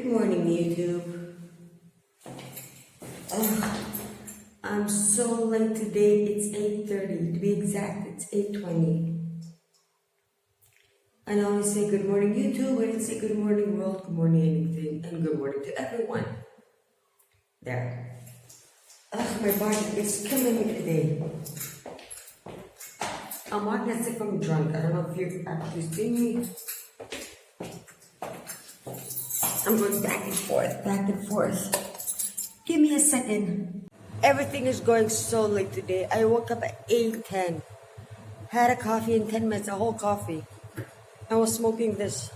morning, YouTube. Ugh, I'm so late today. It's 8:30. To be exact, it's 8:20. And I always say good morning, YouTube. I didn't say good morning, world, good morning, anything, and good morning to everyone. There. Ugh, my body is killing me today. I'm not as if I'm drunk. I don't know if you've actually seen me. I'm going back and forth, back and forth. Give me a second. Everything is going so late today. I woke up at 8:10. Had a coffee in 10 minutes, a whole coffee. I was smoking this.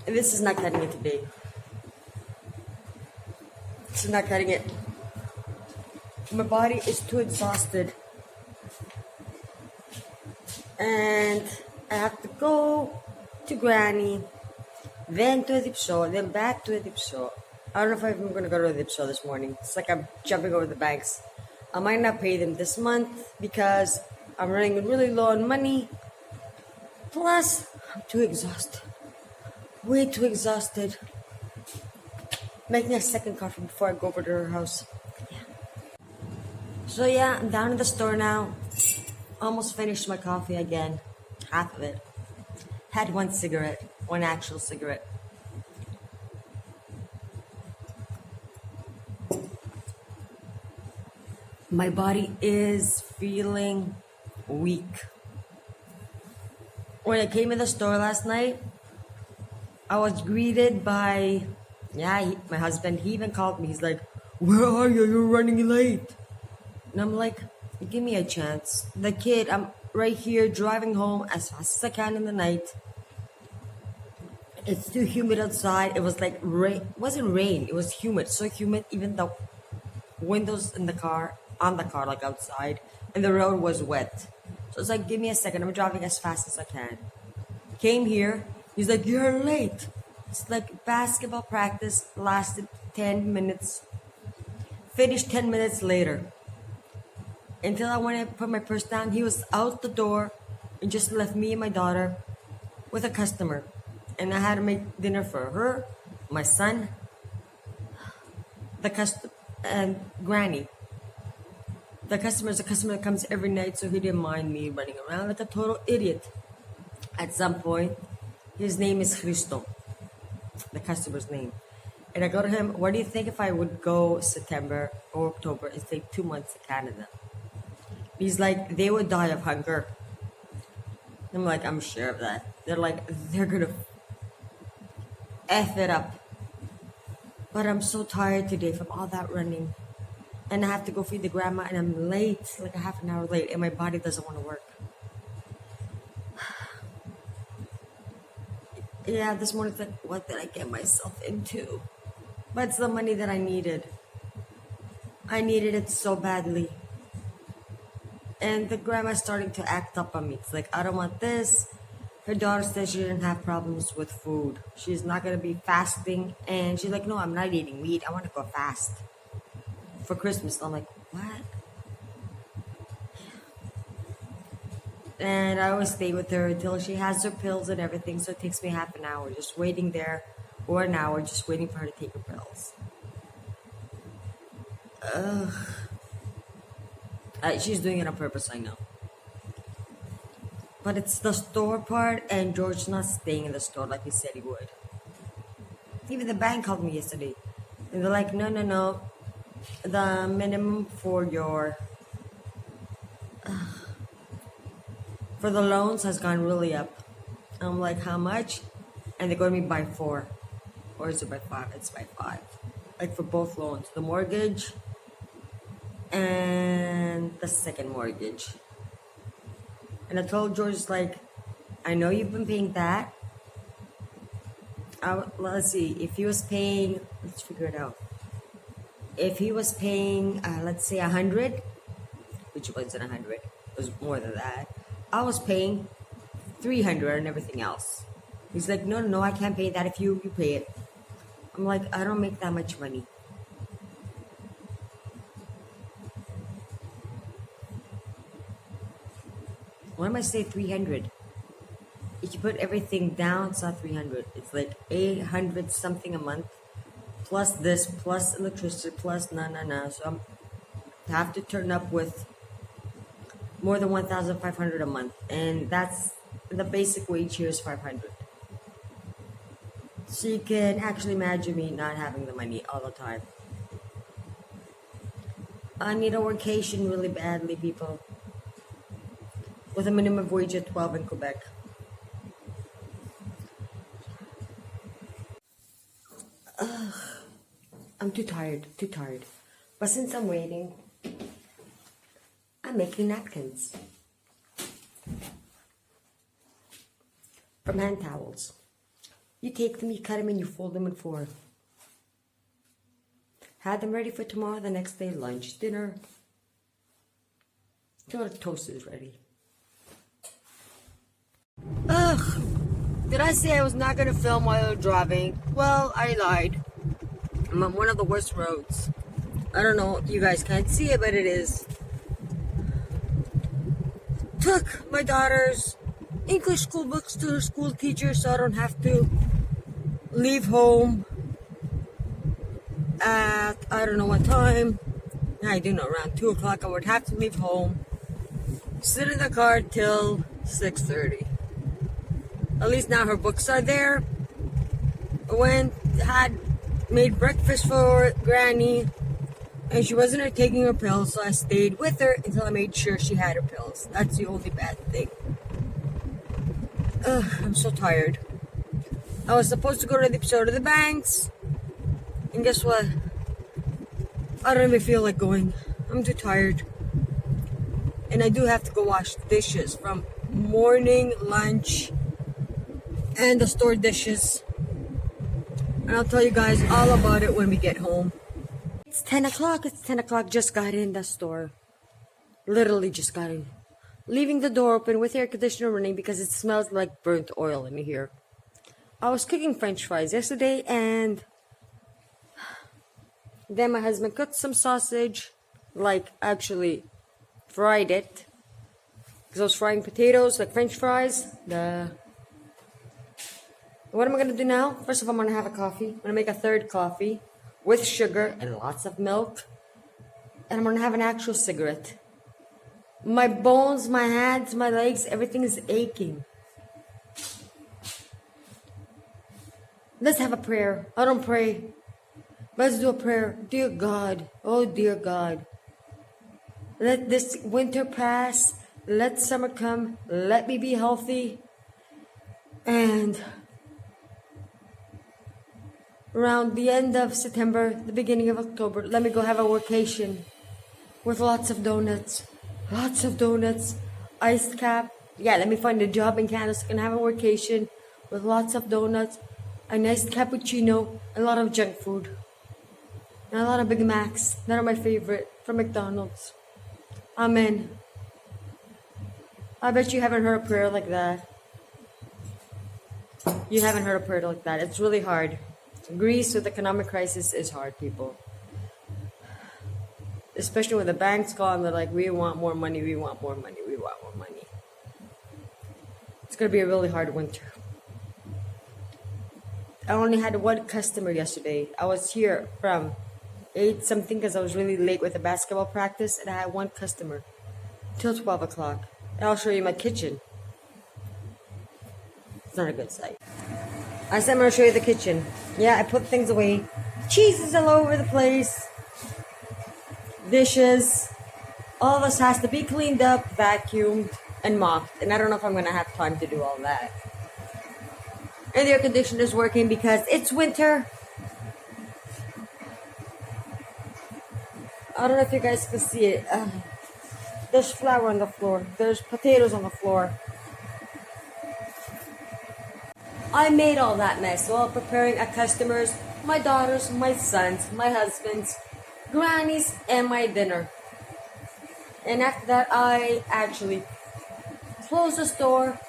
And this is not cutting it today. This is not cutting it. My body is too exhausted. And I have to go to Granny, then to Dipso, then back to Dipso. I don't know if I'm even going to go to Dipso this morning. It's like I'm jumping over the banks. I might not pay them this month because I'm running really low on money. Plus, I'm too exhausted. Way too exhausted. Making a second coffee before I go over to her house. So yeah, I'm down in the store now. Almost finished my coffee again. Half of it. Had one cigarette. One actual cigarette. My body is feeling weak. When I came in the store last night, I was greeted by, my husband. He even called me. He's like, "Where are you? You're running late." And I'm like, give me a chance. The kid, I'm right here driving home as fast as I can in the night. It's too humid outside. It was like rain. It wasn't rain. It was humid. So humid, even the windows in the car, on the car, like outside, and the road was wet. So it's like, give me a second. I'm driving as fast as I can. Came here. He's like, "You're late." It's like basketball practice lasted 10 minutes. Finished 10 minutes later. Until I went to put my purse down, he was out the door and just left me and my daughter with a customer. And I had to make dinner for her, my son, and Granny. The customer is a customer that comes every night, so he didn't mind me running around like a total idiot. At some point, his name is Cristo, the customer's name. And I go to him, "What do you think if I would go September or October and stay 2 months in Canada?" He's like, "They would die of hunger." I'm like, "I'm sure of that." They're gonna F it up. But I'm so tired today from all that running. And I have to go feed the grandma and I'm late, like a half an hour late, and my body doesn't want to work. Yeah, this morning it's like, what did I get myself into? But it's the money that I needed. I needed it so badly. And the grandma's starting to act up on me. It's like, "I don't want this." Her daughter says she didn't have problems with food. She's not going to be fasting. And she's like, "No, I'm not eating meat. I want to go fast for Christmas." I'm like, what? And I always stay with her until she has her pills and everything. So it takes me half an hour just waiting there, or an hour just waiting for her to take her pills. Ugh. She's doing it on purpose, I know. But it's the store part, and George's not staying in the store like he said he would. Even the bank called me yesterday. And they're like, no. The minimum for for the loans has gone really up. I'm like, "How much?" And they go to me by 4. Or is it by 5? It's by 5. Like for both loans. The mortgage and the second mortgage. And I told George, like, "I know you've been paying that. Let's see, if he was paying, let's figure it out. If he was paying, let's say 100, which wasn't 100, it was more than that. I was paying 300 and everything else." He's like, no, I can't pay that if you pay it. I'm like, I don't make that much money. Why am I saying 300? if you put everything down, it's not 300. It's like 800 something a month. Plus this, plus electricity, plus na. So I have to turn up with more than 1,500 a month. And that's the basic wage here is 500. So you can actually imagine me not having the money all the time. I need a workation really badly, people. With a minimum wage at 12 in Quebec. I'm too tired. But since I'm waiting, I'm making napkins. From hand towels. You take them, you cut them, and you fold them in four. Had them ready for tomorrow, the next day, lunch, dinner. Till the toast is ready. Ugh! Did I say I was not gonna film while driving? Well, I lied. I'm on one of the worst roads. I don't know, you guys can't see it, but it is. Took my daughter's English school books to her school teacher so I don't have to leave home at, I don't know what time. I do know, around 2 o'clock I would have to leave home. Sit in the car till 6:30. At least now her books are there. I had made breakfast for Granny, and she wasn't taking her pills, so I stayed with her until I made sure she had her pills. That's the only bad thing. I'm so tired. I was supposed to go to the episode of the banks, and guess what? I don't even feel like going. I'm too tired. And I do have to go wash dishes from morning, lunch, and the store dishes. And I'll tell you guys all about it when we get home. It's 10 o'clock. Just got in the store. Literally just got in. Leaving the door open with air conditioner running because it smells like burnt oil in here. I was cooking French fries yesterday, and then my husband cooked some sausage. Like, actually fried it. Because I was frying potatoes like French fries. What am I going to do now? First of all, I'm going to have a coffee. I'm going to make a third coffee with sugar and lots of milk. And I'm going to have an actual cigarette. My bones, my hands, my legs, everything is aching. Let's have a prayer. I don't pray. Let's do a prayer. Dear God, oh dear God, let this winter pass. Let summer come. Let me be healthy. And around the end of September, the beginning of October, let me go have a workation with lots of donuts. Lots of donuts. Iced cap. Yeah, let me find a job in Canada so I can have a workation with lots of donuts, a nice cappuccino, a lot of junk food, and a lot of Big Macs. That are my favorite from McDonald's. Amen. I bet you haven't heard a prayer like that. You haven't heard a prayer like that. It's really hard. Greece with the economic crisis is hard, people. Especially when the banks call and they're like, we want more money, we want more money, we want more money. It's going to be a really hard winter. I only had one customer yesterday. I was here from 8 something because I was really late with the basketball practice, and I had one customer till 12 o'clock. And I'll show you my kitchen. It's not a good sight. I said I'm going to show you the kitchen. Yeah, I put things away. Cheese is all over the place. Dishes. All of this has to be cleaned up, vacuumed, and mopped. And I don't know if I'm going to have time to do all that. And the air conditioner is working because it's winter. I don't know if you guys can see it. There's flour on the floor. There's potatoes on the floor. I made all that mess while preparing a customer's, my daughter's, my son's, my husband's, Granny's, and my dinner. And after that, I actually closed the store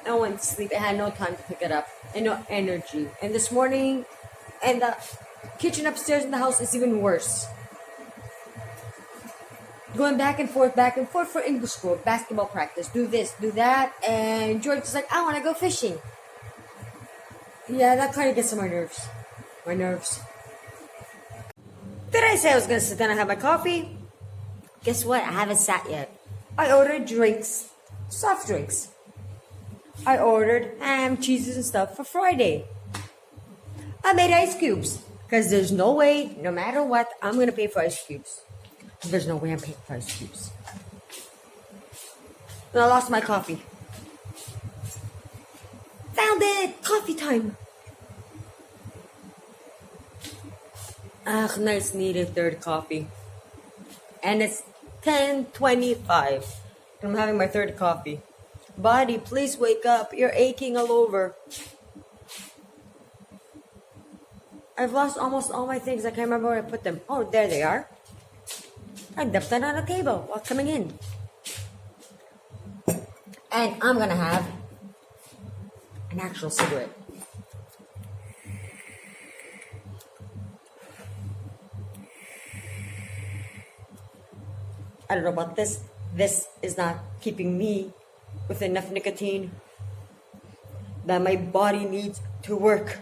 and went to sleep. I had no time to pick it up and no energy. And this morning, and the kitchen upstairs in the house is even worse. going back and forth for English school, basketball practice, do this, do that, and George's like, I want to go fishing. Yeah, that kind of gets on my nerves. My nerves. Did I say I was going to sit down and have my coffee? Guess what? I haven't sat yet. I ordered drinks, soft drinks. I ordered ham, cheeses, and stuff for Friday. I made ice cubes because there's no way, no matter what, I'm going to pay for ice cubes. There's no way I'm paying for ice cubes. And I lost my coffee. Found it! Coffee time! Nice needed third coffee. And it's 10:25. I'm having my third coffee. Body, please wake up. You're aching all over. I've lost almost all my things. I can't remember where I put them. Oh, there they are. I dumped them on the table while coming in. And I'm gonna have an actual cigarette. I don't know about this. This is not keeping me with enough nicotine that my body needs to work.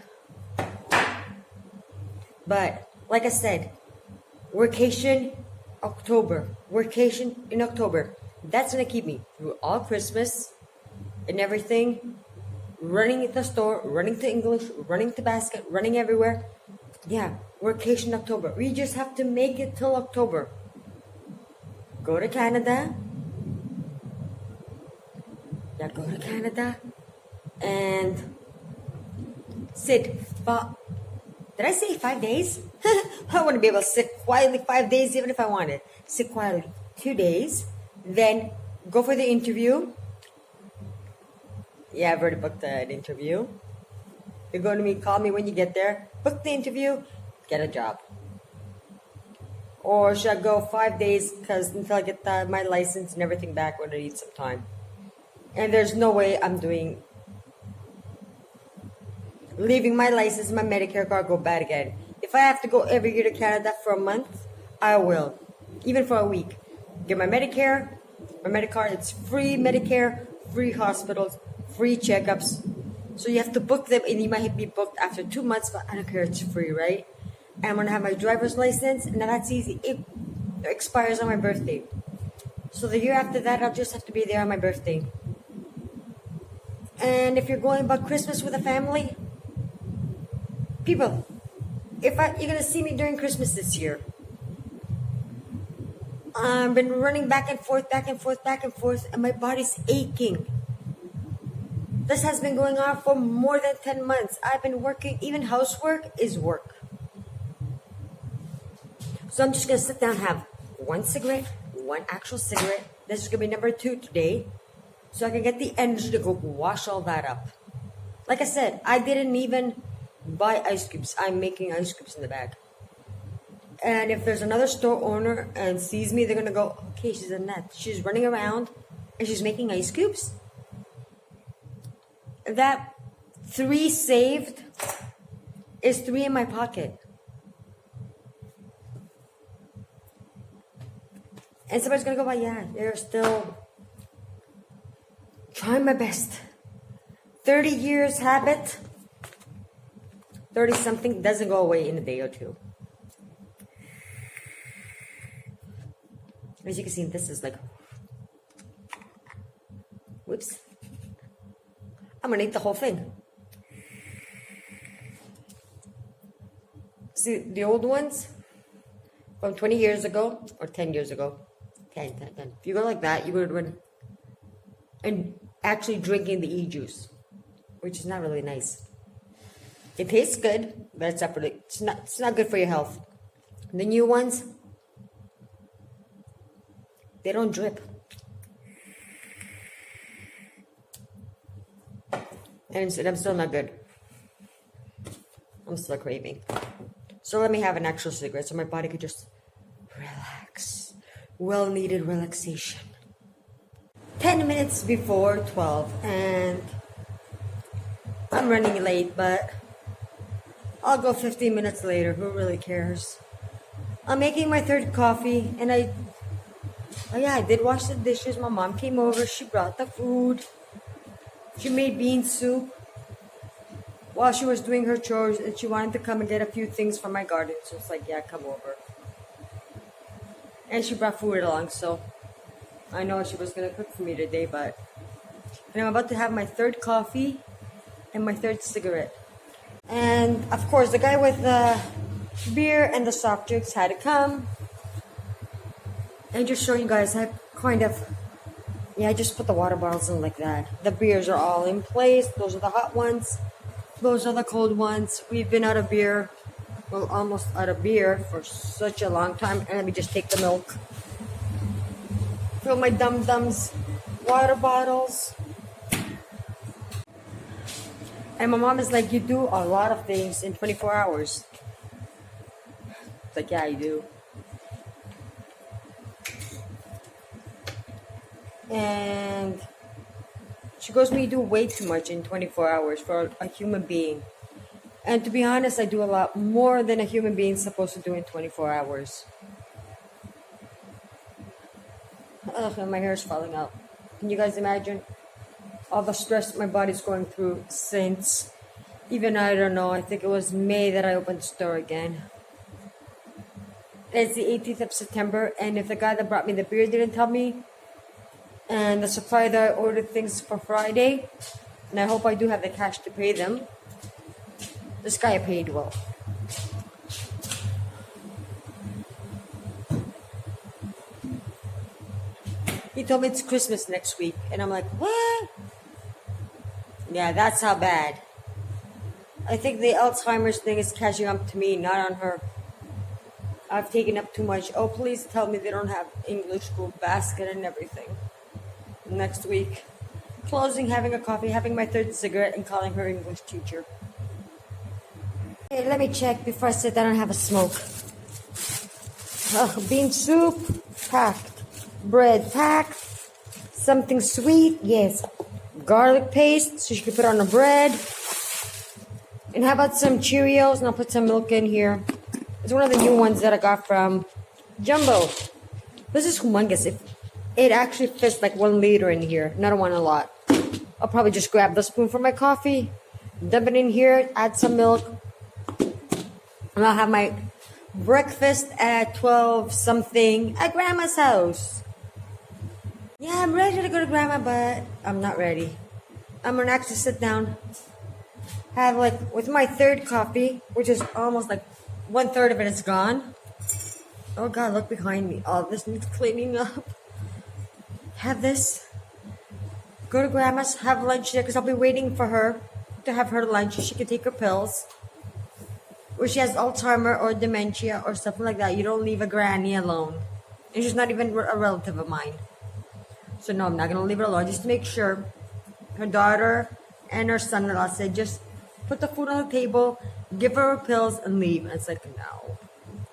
But like I said, workation in October. That's gonna keep me through all Christmas and everything. Running at the store, running to English, running to basket, running everywhere. Yeah, workation October. We just have to make it till October. Go to Canada. Yeah, go to Canada and sit. Did I say 5 days? I want to be able to sit quietly 5 days, even if I wanted. Sit quietly 2 days, then go for the interview. Yeah, I've already booked an interview. You're going to me, call me when you get there. Book the interview, get a job. Or should I go 5 days until I get my license and everything back when I need some time? And there's no way I'm leaving my license and my Medicare card go bad again. If I have to go every year to Canada for a month, I will. Even for a week. Get my Medicare, my Medicare, it's free Medicare, free hospitals, free checkups. So you have to book them and you might be booked after 2 months, but I don't care, it's free, right? And I'm gonna have my driver's license, and that's easy. It expires on my birthday. So the year after that, I'll just have to be there on my birthday. And if you're going about Christmas with a family, people, you're gonna see me during Christmas this year. I've been running back and forth, and my body's aching. This has been going on for more than 10 months. I've been working, even housework is work. So I'm just gonna sit down and have one actual cigarette. This is gonna be number 2 today. So I can get the energy to go wash all that up. Like I said, I didn't even buy ice cubes. I'm making ice cubes in the bag. And if there's another store owner and sees me, they're gonna go, okay, she's a nut. She's running around and she's making ice cubes. That 3 saved is 3 in my pocket. And somebody's gonna go, well, yeah, you're still trying my best. 30 years habit, 30 something doesn't go away in a day or two. As you can see, this is like, whoops. I'm gonna eat the whole thing. See, the old ones from 20 years ago or 10 years ago, 10. If you go like that, you would run and actually drinking the e-juice, which is not really nice. It tastes good, but it's not good for your health. The new ones, they don't drip. And I'm still not good. I'm still craving. So let me have an actual cigarette so my body could just relax. Well-needed relaxation. 10 minutes before 12 and I'm running late, but I'll go 15 minutes later. Who really cares? I'm making my third coffee and Oh yeah, I did wash the dishes. My mom came over. She brought the food. She made bean soup while she was doing her chores, and she wanted to come and get a few things from my garden. So it's like, yeah, come over. And she brought food along, so I know she was gonna cook for me today, but and I'm about to have my third coffee and my third cigarette. And of course, the guy with the beer and the soft drinks had to come. And just showing you guys, I kind of, yeah, I just put the water bottles in like that. The beers are all in place. Those are the hot ones. Those are the cold ones. We've been out of beer, well, almost out of beer for such a long time. And let me just take the milk. Fill my Dum Dums water bottles. And my mom is like, you do a lot of things in 24 hours. It's like, yeah, I do. And she goes, we do way too much in 24 hours for a human being. And to be honest, I do a lot more than a human being is supposed to do in 24 hours. Ugh, and my hair is falling out. Can you guys imagine all the stress my body's going through since, even I don't know, I think it was May that I opened the store again. It's the 18th of September, and if the guy that brought me the beer didn't tell me, and the supplier that I ordered things for Friday, and I hope I do have the cash to pay them, this guy paid well. He told me it's Christmas next week, and I'm like, what? Yeah, that's how bad. I think the Alzheimer's thing is catching up to me, not on her. I've taken up too much. Oh, please tell me they don't have English school basket and everything. Next week. Closing, having a coffee, having my third cigarette, and calling her English teacher. Okay, let me check before I sit down and have a smoke. Bean soup, packed. Bread, packed. Something sweet, yes. Garlic paste, so she can put on the bread. And how about some Cheerios? And I'll put some milk in here. It's one of the new ones that I got from Jumbo. This is humongous. It actually fits like 1 liter in here. And I don't want a lot. I'll probably just grab the spoon for my coffee, dump it in here, add some milk. And I'll have my breakfast at 12 something at Grandma's house. Yeah, I'm ready to go to Grandma, but I'm not ready. I'm gonna actually sit down, have like with my third coffee, which is almost like 1/3 of it is gone. Oh God, look behind me. All this needs cleaning up. Have this. Go to Grandma's, have lunch there, because I'll be waiting for her to have her lunch so she can take her pills. Or she has Alzheimer or dementia or something like that. You don't leave a granny alone. And she's not even a relative of mine. So no, I'm not going to leave her alone. Just to make sure. Her daughter and her son-in-law said, just put the food on the table, give her her pills, and leave. And it's like, no.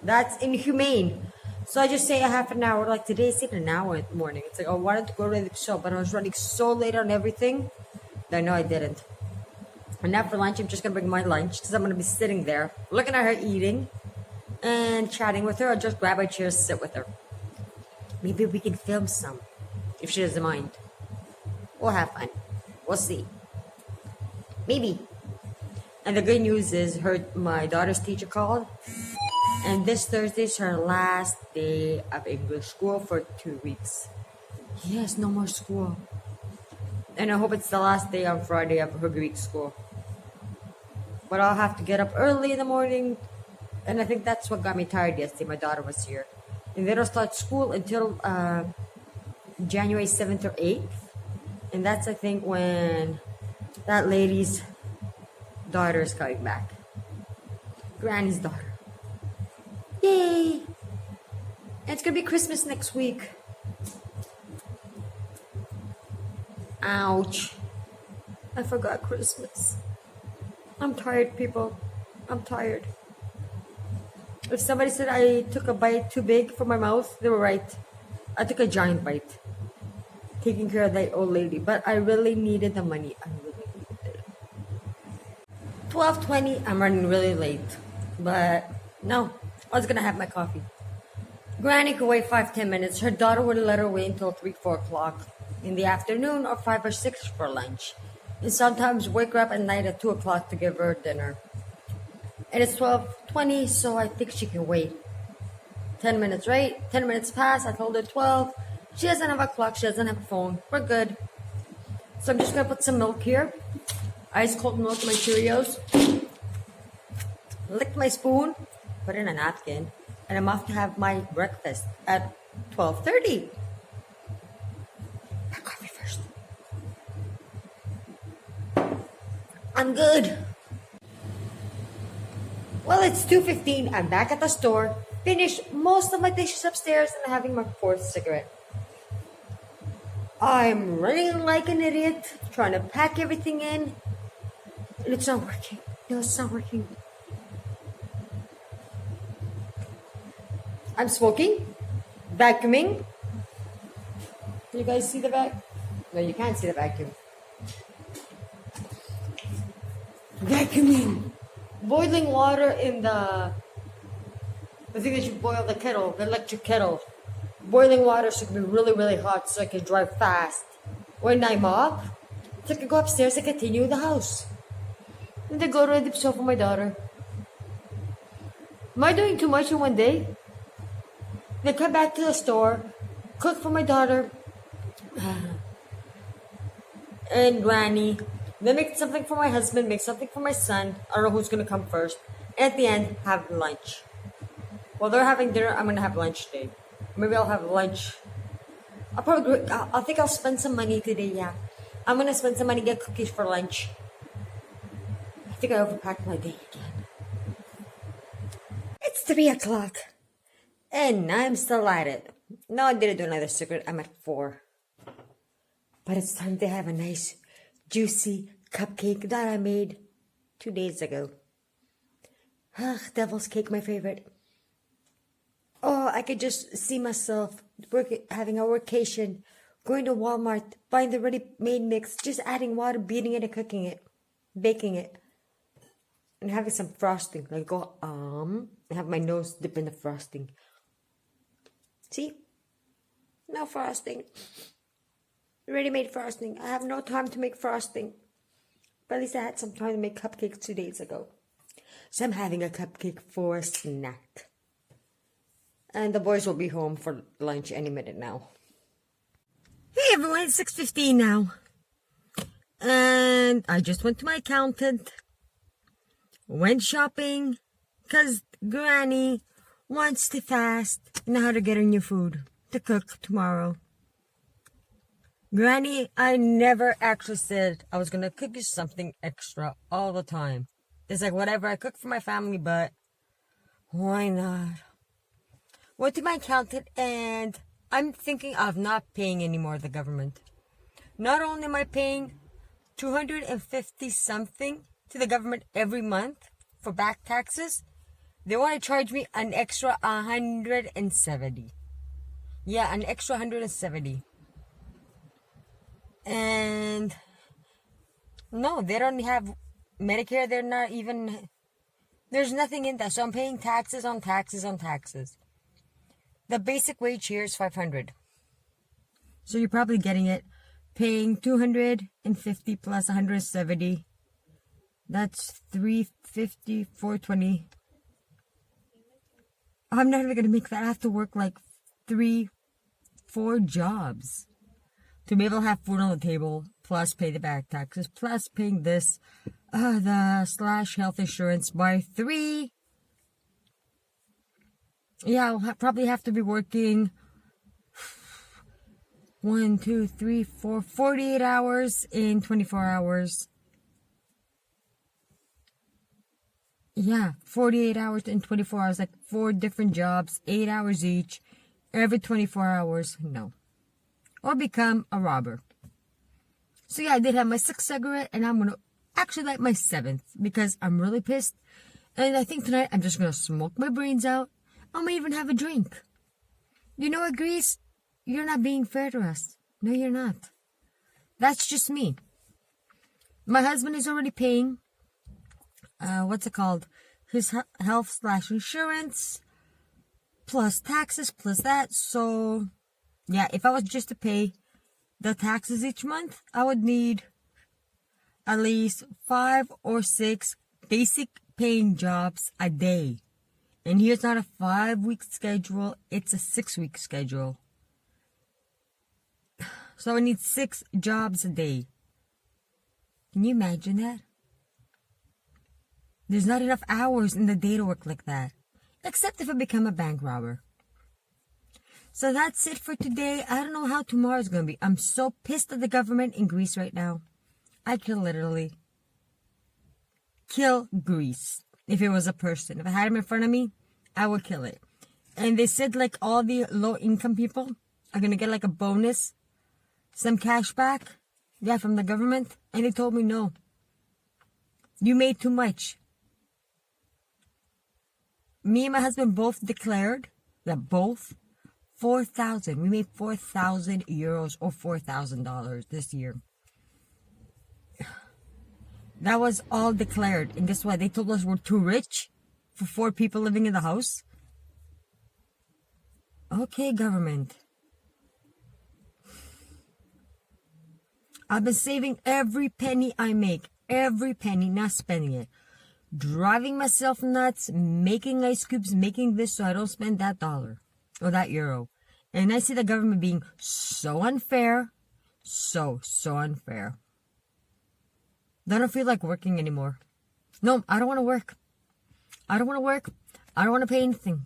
That's inhumane. So I just say a half an hour. Like today, I said an hour in the morning. It's like, I wanted to go to the show, but I was running so late on everything that I know I didn't. And now for lunch, I'm just going to bring my lunch because I'm going to be sitting there, looking at her eating and chatting with her. Or just grab a chair, sit with her. Maybe we can film some if she doesn't mind. We'll have fun. We'll see. Maybe. And the good news is my daughter's teacher called. And this Thursday is her last day of English school for 2 weeks. Yes, no more school. And I hope it's the last day on Friday of her Greek school. But I'll have to get up early in the morning. And I think that's what got me tired yesterday. My daughter was here. And they don't start school until January 7th or 8th. And that's, I think, when that lady's daughter is coming back. Granny's daughter. Yay! And it's going to be Christmas next week. Ouch. I forgot Christmas. I'm tired, people. I'm tired. If somebody said I took a bite too big for my mouth, they were right. I took a giant bite. Taking care of that old lady. But I really needed the money. I really needed it. 12:20. I'm running really late. But no. I was going to have my coffee. Granny could wait 5-10 minutes. Her daughter would let her wait until 3-4 o'clock in the afternoon or 5 or 6 for lunch. And sometimes wake her up at night at 2 o'clock to give her dinner. And it's 12:20, so I think she can wait. 10 minutes, right? 10 minutes pass. I told her 12. She doesn't have a clock. She doesn't have a phone. We're good. So I'm just gonna put some milk here. Ice cold milk, my Cheerios. Lick my spoon. Put in a napkin. And I'm off to have my breakfast at 12:30. My coffee first. I'm good. Well, it's 2:15. I'm back at the store. Finished most of my dishes upstairs and having my fourth cigarette. I'm running like an idiot, trying to pack everything in. And it's not working. No, it's not working. I'm smoking, vacuuming. Can you guys see the vac? No, you can't see the vacuum. Vacuuming. Boiling water in the thing that you boil the kettle, the electric kettle. Boiling water should be really, really hot so I can drive fast. When I'm up, so I can go upstairs and continue the house. And then go to the show for my daughter. Am I doing too much in one day? Then come back to the store, cook for my daughter and Granny. Then make something for my husband, make something for my son. I don't know who's gonna come first. And at the end, have lunch. While they're having dinner, I'm gonna have lunch today. Maybe I'll have lunch. I think I'll spend some money today, yeah. I'm gonna spend some money, get cookies for lunch. I think I overpacked my day again. It's 3 o'clock. And I'm still at it. No, I didn't do another cigarette. I'm at 4. But it's time to have a nice, juicy cupcake that I made 2 days ago. Devil's cake, my favorite. Oh, I could just see myself having a workation, going to Walmart, buying the ready-made mix, just adding water, beating it and cooking it, baking it, and having some frosting. Like go, and have my nose dip in the frosting. See? No frosting. Ready-made frosting. I have no time to make frosting. But at least I had some time to make cupcakes 2 days ago. So I'm having a cupcake for a snack. And the boys will be home for lunch any minute now. Hey everyone, it's 6:15 now. And I just went to my accountant. Went shopping. Because Granny wants to fast. Know how to get her new food to cook tomorrow. Granny, I never actually said I was going to cook you something extra all the time. It's like whatever, I cook for my family, but why not? Went to my accountant and I'm thinking of not paying anymore the government. Not only am I paying $250 something to the government every month for back taxes, they want to charge me an extra $170. Yeah, an extra $170. And no, they don't have Medicare. They're not even, there's nothing in that. So I'm paying taxes on taxes on taxes. The basic wage here is $500. So you're probably getting it. Paying $250 plus $170. That's $350, $420. I'm not even going to make that. I have to work like 3-4 jobs to be able to have food on the table, plus pay the back taxes, plus paying this, the / health insurance by 3. Yeah, I'll probably have to be working 1, 2, 3, 4, 48 hours in 24 hours. Yeah, 48 hours in 24 hours, like 4 different jobs, 8 hours each, every 24 hours. No. Or become a robber. So yeah, I did have my 6th cigarette, and I'm going to actually light my 7th because I'm really pissed. And I think tonight I'm just going to smoke my brains out. I might even have a drink. You know what, Greece? You're not being fair to us. No, you're not. That's just me. My husband is already paying, what's it called? His health / insurance. plus taxes plus that. So yeah, if I was just to pay the taxes each month, I would need at least 5 or 6 basic paying jobs a day. And here's not a 5-week schedule, it's a 6-week schedule. So I need 6 jobs a day. Can you imagine that? There's not enough hours in the day to work like that. Except if I become a bank robber. So that's it for today. I don't know how tomorrow's going to be. I'm so pissed at the government in Greece right now. I could literally kill Greece if it was a person. If I had him in front of me, I would kill it. And they said like all the low income people are going to get like a bonus, some cash back, yeah, from the government. And they told me no. You made too much. Me and my husband both declared that both 4,000. We made 4,000 euros or $4,000 this year. That was all declared. And guess what? They told us we're too rich for 4 people living in the house. Okay, government. I've been saving every penny I make. Every penny, not spending it. Driving myself nuts, making ice cubes, making this so I don't spend that dollar or that euro. And I see the government being so unfair. So unfair. I don't feel like working anymore. No, I don't want to work. I don't want to work. I don't want to pay anything.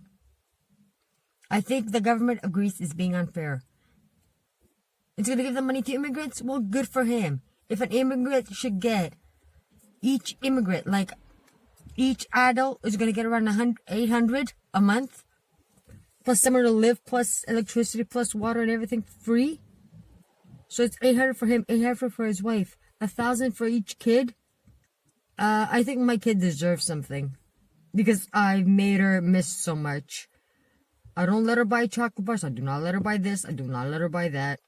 I think the government of Greece is being unfair. It's going to give the money to immigrants? Well, good for him. If an immigrant should get, each immigrant, like each adult is going to get around 800 a month, plus somewhere to live, plus electricity, plus water and everything free. So it's 800 for him, 800 for his wife, 1,000 for each kid. I think my kid deserves something because I've made her miss so much. I don't let her buy chocolate bars. I do not let her buy this. I do not let her buy that.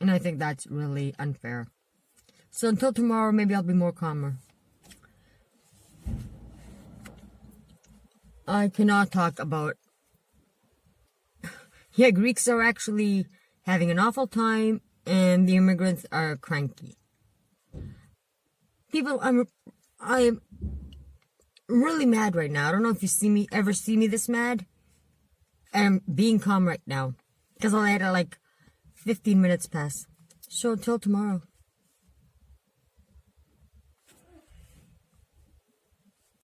And I think that's really unfair. So until tomorrow, maybe I'll be more calmer. I cannot talk about... Yeah, Greeks are actually having an awful time and the immigrants are cranky. People, I am really mad right now. I don't know if you ever see me this mad. I'm being calm right now because I let like 15 minutes pass. So until tomorrow.